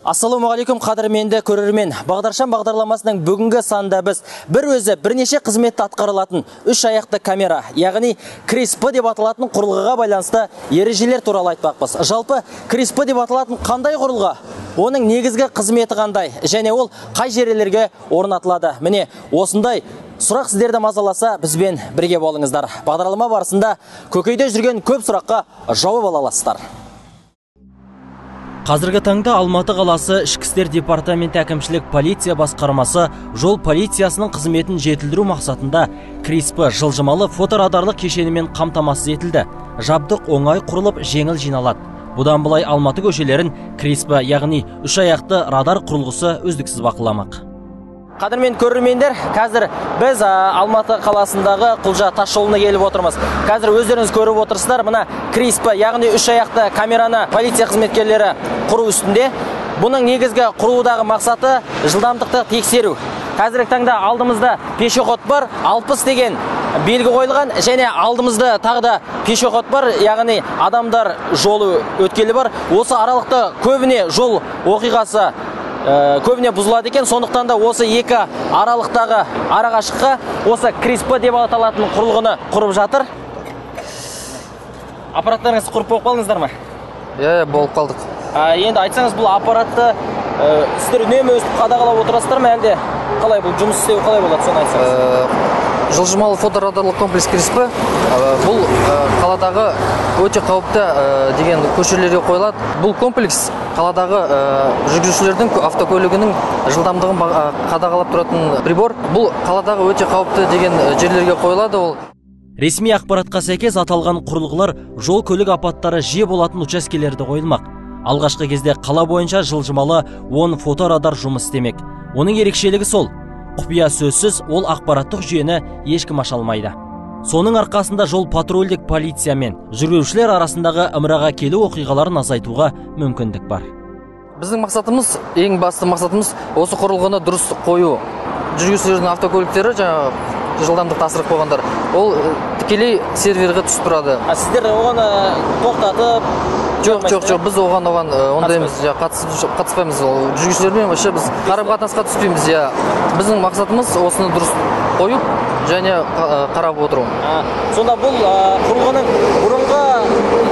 Ассалаумағалейкум қадірменді көрермен. Бағдаршам бағдарламасының бүгінгі санында біз бірнеше қызметті атқарылатын үш аяқты камера, яғни CRISP деп аталатын құрылғыға байланысты ережелер туралы айтпақпыз. Жалпы CRISP деп аталатын қандай құрылғы? Оның негізгі қызметі қандай? Және ол қай жерлерге орнатылады? Міне, осындай сұрақ сіздерді мазаласа, бізбен бірге болыңыздар. Бағдарлама барысында көкейде жүрген көп сұраққа жауап ала аласыздар. Қазіргі таңда Алматы қаласы Ішкі істер департаменті әкімшілік полиция басқармасы жол полициясының қызметін жетілдіру мақсатында CRISP жылжымалы фоторадарлық кешенімен қамтамасыз етілді. Жабдық оңай құрылып, жеңіл жиналады. Бұдан былай Алматы көшелерін CRISP, яғни үш аяқты радар құрылғысы үздіксіз бақыламақ. Қадірмен көрермендер, қазір біз Алматы қаласындағы Құлжа тас жолына келіп отырмыз. Қазір өздеріңіз көріп отырсыздар, мына CRISP, яғни үш аяқты камераны полиция қызметкерлері құру үстінде. Бұның негізгі құрудағы мақсаты жылдамдықты тексеру. Қазіргі таңда алдымызда пешеход бар, 60 деген белгі қойылған, және алдымызда тағы да пешеход бар, яғни адамдар жолы өткелі бар. Осы аралықта көбіне жол оқиғасы көбіне бұзылады екен, сондықтан да осы екі аралықтағы арақашыққа осы CRISP деп аталатын құрылғыны құрып жатыр. Аппараттарыңыз құрып болып қалдыңыздар ма? Болып қалдық. Енді айтсаңыз, бұл аппаратты сіздер үнемі өстіп қадағалап отырасыздар ма, әлде қалай, бұл жұмыс істеу қалай болады, соны айтсаңыз? Жылжымалы фоторадарлық комплекс CRISP бұл қаладағы өте қауіпті деген көшелерге қойылады. Бұл комплекс қаладағы жүргізушілердің автокөлігінің жылдамдығын қадағалап тұратын прибор. Бұл қаладағы өте қауіпті деген жерлерге қойылады. Ол ресми ақпаратқа сәйкес аталған құрылғылар жол көлік апаттары жиі болатын учаскелерде қойылмақ. Алғашқы кезде қала бойынша жылжымалы 10 фоторадар жұмыс істемек. Оның ерекшелігі сол: құпия сөзсіз, ол ақпараттық жүйені ешкім аша алмайды. Соның арқасында жол патрульдік полиция мен жүргізушілер арасындағы ымыраға келу оқиғаларын азайтуға мүмкіндік бар. Біздің мақсатымыз, ең басты мақсатымыз осы құрылғыны дұрыс қою. Жүргізушілердің автокөліктері жылдамдықты асырып қойғандар, ол тікелей серверге түсіп тұрады. Сіздер оған тоқтатып? Жоқ, біз оған ондаймыз, қатыспаймыз. Жүргізушілермен біз қарым-қатынасқа түспейміз. Біздің мақсатымыз осыны дұрыс қойып және қарап отыру. Сонда бұл құрылғының бұрынғы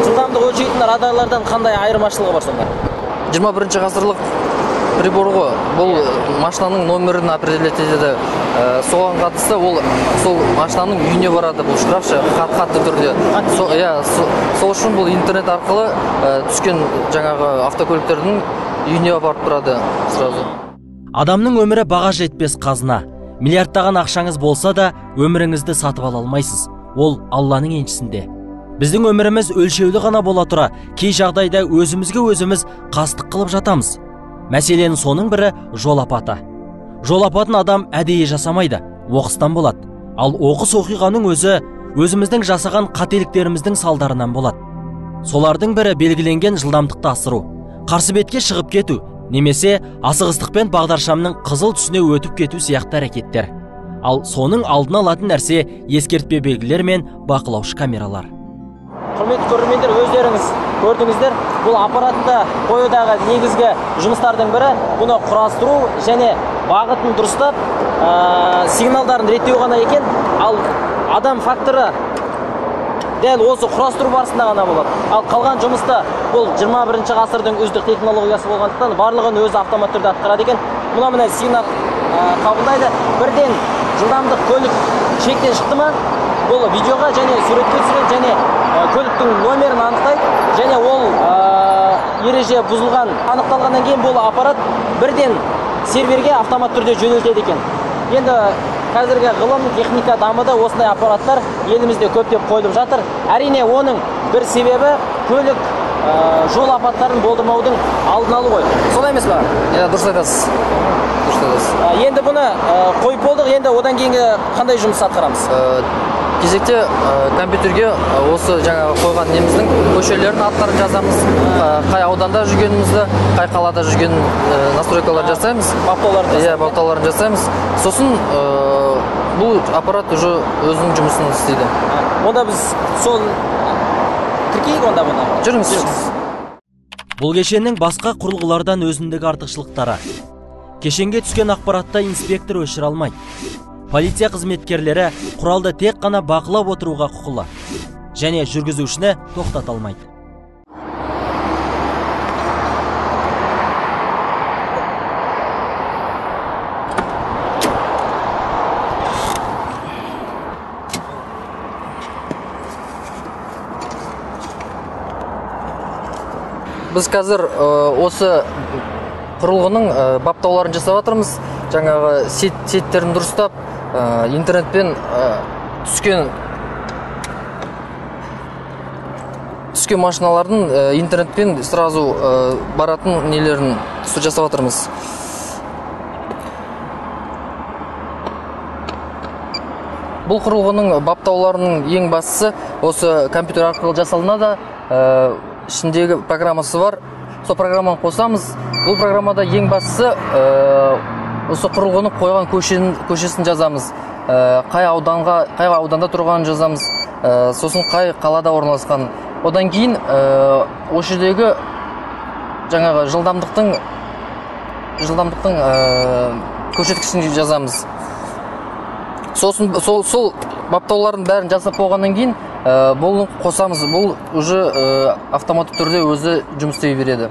жылдамдық өлшейтін радарлардан қандай айырмашылығы бар сонда? 21 ғасырлық прибор ғой. Бұл машинаның номерін определять етеді. Соған қатысты ол сол машинаның үйіне барады, бұл штрафшы қатты түрде. Сол үшін бұл интернет арқылы түскен жаңағы автокөліктердің үйіне барып тұрады сразу. Адамның өмірі баға жетпес қазына. Миллиардтаған ақшаңыз болса да, өміріңізді сатып ала алмайсыз. Ол Алланың еншісінде. Біздің өміріміз өлшеулі ғана бола тұра, кей жағдайда өзімізге өзіміз қастық қылып жатамыз. Мәселенің соның бірі жол апаты. Жол апатын адам әдейі жасамайды, оқыстан болады. Ал оқыс оқиғаның өзіміздің жасаған қателіктеріміздің салдарынан болады. Солардың бірі белгіленген жылдамдықты асыру, қарсы бетке шығып кету, немесе асығыстықпен бағдаршамның қызыл түсіне өтіп кету сияқты әрекеттер. Ал соның алдын алатын нәрсе ескертпе белгілер мен бақылаушы камералар. Құрметті көрермендер, өздеріңіз көрдіңіздер, бұл аппаратты қоюдағы негізгі жұмыстардың бірі бұны құрастыру және бағытын дұрыстап, сигналдарын реттеу ғана екен, ал адам факторы дәл осы құрастыру барысында ғана болады. Ал қалған жұмысты бұл 21 ғасырдың үздік технологиясы болғандықтан барлығын өзі автомат түрде атқарады екен. Мына сигнал қабылдайды. Бірден жылдамдық көлік шектен шықты ма, бұл видеоға және суретке түсіреді және көліктің номерін анықтайды, және ол ереже бұзылған анықталғаннан кейін бұл аппарат бірден серверге автомат түрде жөнелтеді екен. Енді қазіргі ғылым, техника дамыды, осындай аппараттар елімізде көптеп қойылып жатыр. Әрине, оның бір себебі көлік жол апаттарын болдырмаудың алдын алу ғой. Солай емес па? Дұрыс айтасыз. Енді бұны қойып болдық, енді одан кейінгі қандай жұмыс атқарамыз? Кезекте компьютерге осы жаңағы қойған неміздің көшелердің аттарын жазамыз, қай ауданда жүргенімізді, қай қалада жүрген настройкалар жасаймыз, баптауларын жасаймыз. Сосын бұл аппарат уже өзінің жұмысын істейді. Онда біз сол тіркейік онда бұны. Жүріңіз. Бұл кешеннің басқа құрылғылардан өзіндегі артықшылықтары. Кешенге түскен ақпаратта инспектор өшіре алмайды. Полиция қызметкерлері құралды тек қана бақылап отыруға құқылы, және жүргізушіні тоқтата алмайды. Біз қазір осы құрылғының баптауларын жасап жатырмыз. Жаңағы сеттерін дұрыстап, интернетпен түскен машиналардың интернетпен сразу баратын нелерін жасап жатырмыз. Бұл құрылғының баптауларының ең бастысы осы компьютер арқылы жасалынады. Ішіндегі программасы бар. Сол программаны қосамыз. Бұл программада ең бастысы осы құрылғыны қойған көшесін жазамыз. Қай ауданда тұрғанын жазамыз. Сосын қай қалада орналасқан. Одан кейін осы жердегі жаңағы жылдамдықтың көрсеткішін жазамыз. Сосын сол баптаулардың бәрін жасап болғаннан кейін бұл қосамыз. Бұл уже автоматты түрде өзі жұмыс істей береді.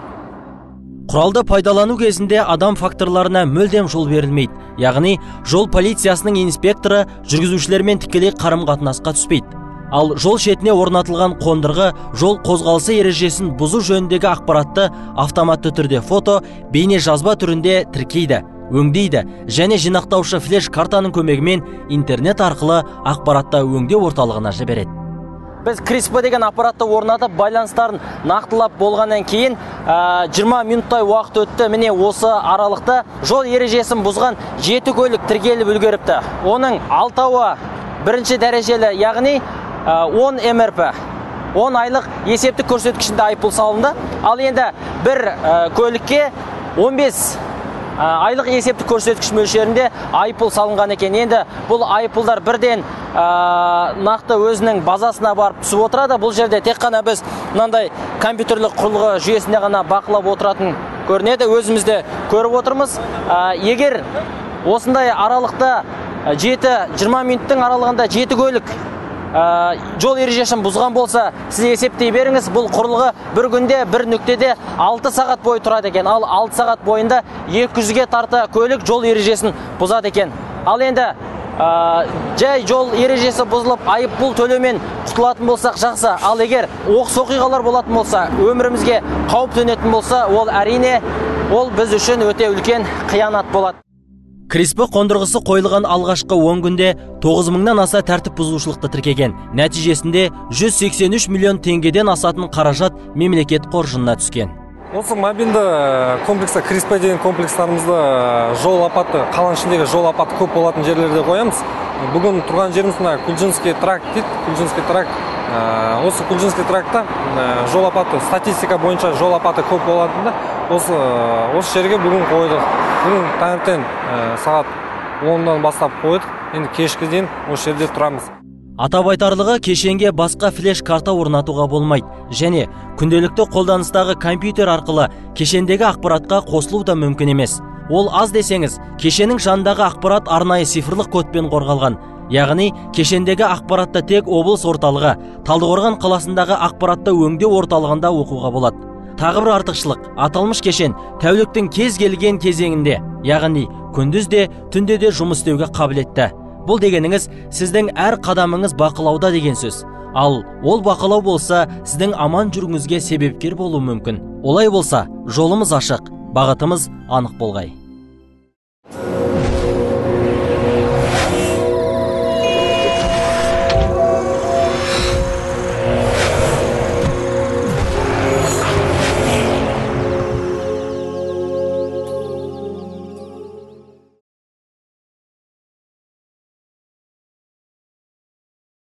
Құралды пайдалану кезінде адам факторларына мүлдем жол берілмейді. Яғни, жол полициясының инспекторы жүргізушілермен тікелей қарым-қатынасқа түспейді. Ал жол шетіне орнатылған қондырғы жол қозғалысы ережесін бұзу жөніндегі ақпаратты автоматты түрде фото, бейне жазба түрінде тіркейді, өңдейді және жинақтаушы флеш картаның көмегімен интернет арқылы ақпаратты өңдеу орталығына жібереді. Біз CRISP деген аппаратты орнатып, байланыстарын нақтылап болғаннан кейін 20 минуттай уақыт өтті. Міне осы аралықта жол ережесін бұзған 7 көлік тіркеліп үлгеріпті. Оның 6-ы бірінші дәрежелі, яғни 10 МРП, 10 айлық есептік көрсеткішінде айыппұл салынды. Ал енді бір көлікке 15 айлық есептік көрсеткіш мөлшерінде айыппұл салынған екен. Енді бұл айыппұлдар бірден нақты өзінің базасына барып түсіп отырады. Бұл жерде тек қана біз мынандай компьютерлік құрылғы жүйесінде ғана бақылап отыратын көрінеді. Өзімізде көріп отырмыз. Егер осындай аралықта 20 минуттың аралығында 7 көлік жол ережесін бұзған болса, сіз есептей беріңіз. Бұл құрылғы бір күнде бір нүктеде 6 сағат бойы тұрады екен. Ал 6 сағат бойында 200-ге тарта көлік жол ережесін бұзады екен. Ал енді жай жол ережесі бұзылып айыппұл төлеумен құтылатын болсақ жақсы. Ал егер оқыс оқиғалар болатын болса, өмірімізге қауіп төнетін болса, ол әрине біз үшін өте үлкен қиянат болады. CRISP қондырғысы қойылған алғашқы 10 күнде 9.000-нан аса тәртіп бұзушылықты тіркеген. Нәтижесінде 183 миллион теңгеден асатын қаражат мемлекет қоржынына түскен. Осы мобильді комплексі CRISP деген комплекстарымызды жол апаты, қаланың ішіндегі жол апаты көп болатын жерлерде қоямыз. Бүгін тұрған жеріміз Кульчинский тракт дейді. Кульчинский тракт. Осы Кульчинский трактта жол апаты, статистика бойынша жол апаты көп болатында осы жерге бүгін қойдық. Бүгін таңертең сағат 10-дан бастап қойдық. Енді кешкі дейін осы жерде тұрамыз. Атап айтарлығы, кешенге басқа флеш карта орнатуға болмайды, және күнделікті қолданыстағы компьютер арқылы кешендегі ақпаратқа қосылу да мүмкін емес. Ол аз десеңіз, кешенің жанындағы ақпарат арнайы цифрлық кодпен қорғалған. Яғни, кешендегі ақпаратты тек облыс орталығы, Талдықорған қаласындағы ақпаратты өңдеу орталығында оқуға болады. Тағы бір артықшылық, аталмыш кешен тәуліктің кез келген кезеңінде, яғни күндіз де, түнде де жұмыс істеуге қабілетті. Бұл дегеніңіз сіздің әр қадамыңыз бақылауда деген сөз. Ал ол бақылау болса, сіздің аман жүруіңізге себепкер болуы мүмкін. Олай болса, жолымыз ашық, бағытымыз анық болғай.